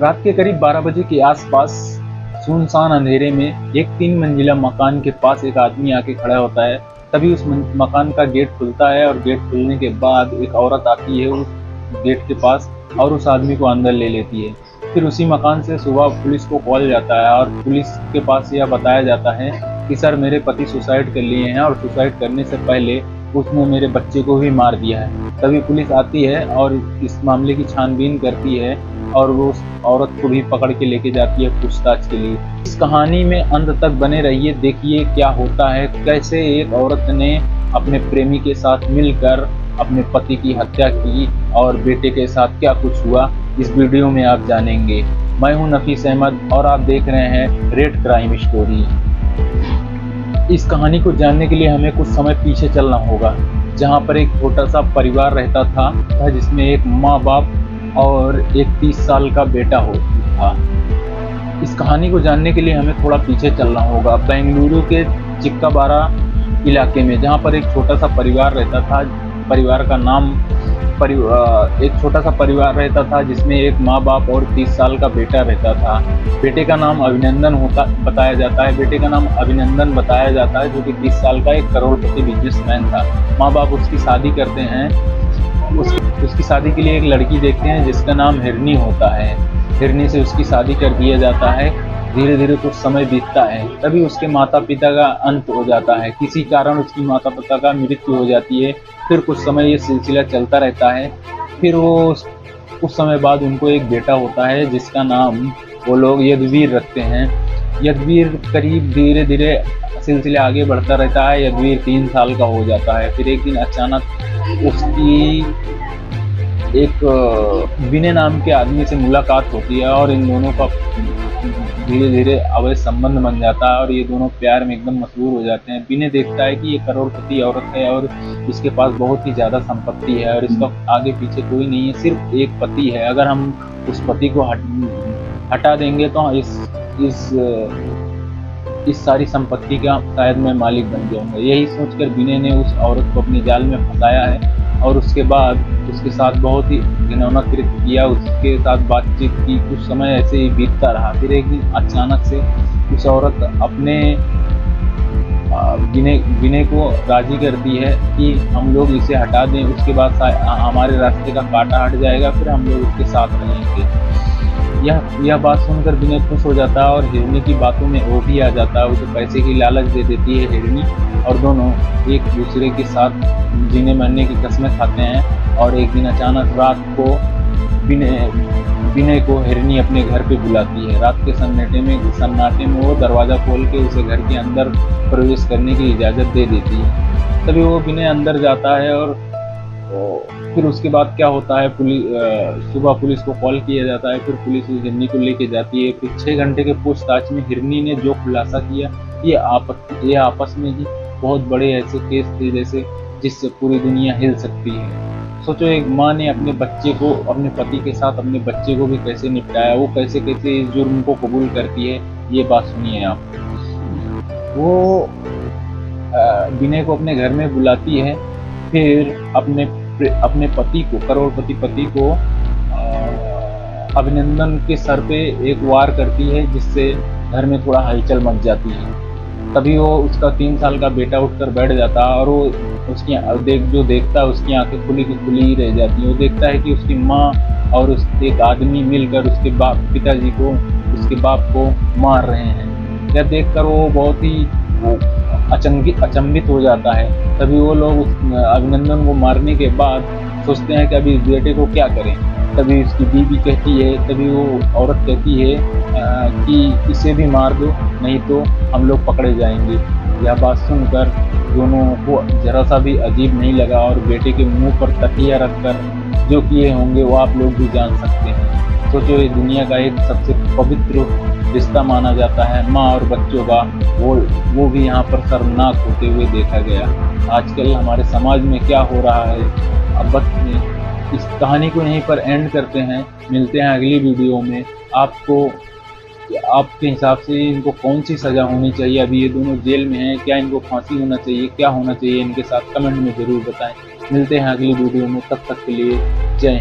रात के करीब 12 बजे के आसपास सुनसान अंधेरे में एक 3 मंजिला मकान के पास एक आदमी आके खड़ा होता है। तभी उस मकान का गेट खुलता है और गेट खुलने के बाद एक औरत आती है उस गेट के पास और उस आदमी को अंदर ले लेती है। फिर उसी मकान से सुबह पुलिस को कॉल जाता है और पुलिस के पास यह बताया जाता है कि सर मेरे पति सुसाइड कर लिए हैं और सुसाइड करने से पहले उसने मेरे बच्चे को भी मार दिया है। तभी पुलिस आती है और इस मामले की छानबीन करती है और वो उस औरत को भी पकड़ के लेके जाती है पूछताछ के लिए। इस कहानी में अंत तक बने रहिए, देखिए क्या होता है, कैसे एक औरत ने अपने प्रेमी के साथ मिलकर अपने पति की हत्या की और बेटे के साथ क्या कुछ हुआ इस वीडियो में आप जानेंगे। मैं हूं नफीस अहमद और आप देख रहे हैं रेड क्राइम स्टोरी। इस कहानी को जानने के लिए हमें कुछ समय पीछे चलना होगा, जहां पर एक छोटा सा परिवार रहता था जिसमें एक माँ बाप और एक 30 साल का बेटा था। इस कहानी को जानने के लिए हमें थोड़ा पीछे चलना होगा, बेंगलुरु के चिक्काबारा इलाके में, जहां पर एक छोटा सा परिवार रहता था। एक छोटा सा परिवार रहता था जिसमें एक माँ बाप और 30 साल का बेटा रहता था। बेटे का नाम अभिनंदन बताया जाता है जो कि 30 साल का एक करोड़पति बिजनेसमैन था। माँ बाप उसकी शादी करते हैं, उसकी शादी के लिए एक लड़की देखते हैं जिसका नाम हिरनी होता है। हिरनी से उसकी शादी कर दिया जाता है। धीरे धीरे कुछ समय बीतता है, तभी उसके माता पिता का अंत हो जाता है। किसी कारण उसकी माता पिता का मृत्यु हो जाती है। फिर कुछ समय ये सिलसिला चलता रहता है। फिर वो कुछ समय बाद उनको एक बेटा होता है जिसका नाम वो लोग यदुवीर रखते हैं। यदुवीर करीब धीरे धीरे सिलसिला आगे बढ़ता रहता है। यदुवीर 3 साल का हो जाता है। फिर एक दिन अचानक उसकी एक विनय नाम के आदमी से मुलाकात होती है और इन दोनों का धीरे धीरे अवैध संबंध बन जाता है और ये दोनों प्यार में एकदम मशहूर हो जाते हैं। विनय देखता है कि ये करोड़पति औरत है और इसके पास बहुत ही ज़्यादा संपत्ति है और इसका आगे पीछे कोई नहीं है, सिर्फ एक पति है। अगर हम उस पति को हटा देंगे तो इस सारी संपत्ति का शायद मैं मालिक बन जाऊंगा। यही सोचकर विनय ने उस औरत को अपने जाल में फंसाया है और उसके बाद उसके साथ बहुत ही घिनौना कृत्य किया। उसके साथ बातचीत की, कुछ समय ऐसे ही बीतता रहा। फिर एक दिन अचानक से उस औरत अपने विनय को राजी करती है कि हम लोग इसे हटा दें, उसके बाद हमारे रास्ते का कांटा हट जाएगा, फिर हम लोग उसके साथ रहेंगे। यह बात सुनकर विनय खुश हो जाता है और हिरनी की बातों में वो भी आ जाता है। उसे पैसे की लालच दे देती है हिरनी और दोनों एक दूसरे के साथ जीने मरने की कस्में खाते हैं। और एक दिन अचानक रात को विनय को हिरनी अपने घर पे बुलाती है। रात के सन्नाटे में वो दरवाज़ा खोल के उसे घर के अंदर प्रवेश करने की इजाज़त दे देती है। तभी वो विनय अंदर जाता है और फिर उसके बाद क्या होता है, सुबह पुलिस को कॉल किया जाता है। फिर पुलिस उस हिरनी को लेके जाती है। फिर 6 घंटे के पूछताछ में हिरनी ने जो खुलासा किया, ये आपस में ही बहुत बड़े ऐसे केस थे जिससे पूरी दुनिया हिल सकती है। सोचो, एक माँ ने अपने पति के साथ अपने बच्चे को भी कैसे निपटाया, वो कैसे इस जुर्म को कबूल करती है, ये बात सुनिए आप। वो विनय को अपने घर में बुलाती है, फिर अपने पति को, करोड़पति पति को अभिनंदन के सर पे एक वार करती है जिससे घर में थोड़ा हलचल मच जाती है। तभी वो उसका 3 साल का बेटा उठकर बैठ जाता है और वो जो देखता है उसकी आंखें खुली की खुली ही रह जाती है। वो देखता है कि उसकी माँ और एक आदमी मिलकर उसके पिताजी को, उसके बाप को मार रहे हैं। यह देखकर वो बहुत ही अचंभित हो जाता है। तभी वो लोग अभिनंदन को मारने के बाद सोचते हैं कि अभी इस बेटे को क्या करें। तभी उसकी बीवी कहती है, तभी वो औरत कहती है कि इसे भी मार दो, नहीं तो हम लोग पकड़े जाएंगे। यह बात सुनकर दोनों को जरा सा भी अजीब नहीं लगा और बेटे के मुंह पर तकिया रखकर जो किए होंगे वो आप लोग भी जान सकते हैं। सोचो, ये दुनिया का एक सबसे पवित्र रिश्ता माना जाता है माँ और बच्चों का, वो भी यहाँ पर शर्मनाक होते हुए देखा गया। आजकल हमारे समाज में क्या हो रहा है, अब बस इस कहानी को यहीं पर एंड करते हैं। मिलते हैं अगली वीडियो में। आपके हिसाब से इनको कौन सी सज़ा होनी चाहिए? अभी ये दोनों जेल में हैं, क्या इनको फांसी होना चाहिए, क्या होना चाहिए इनके साथ, कमेंट में ज़रूर बताएं। मिलते हैं अगली वीडियो में, तब तक के लिए जय हिंद।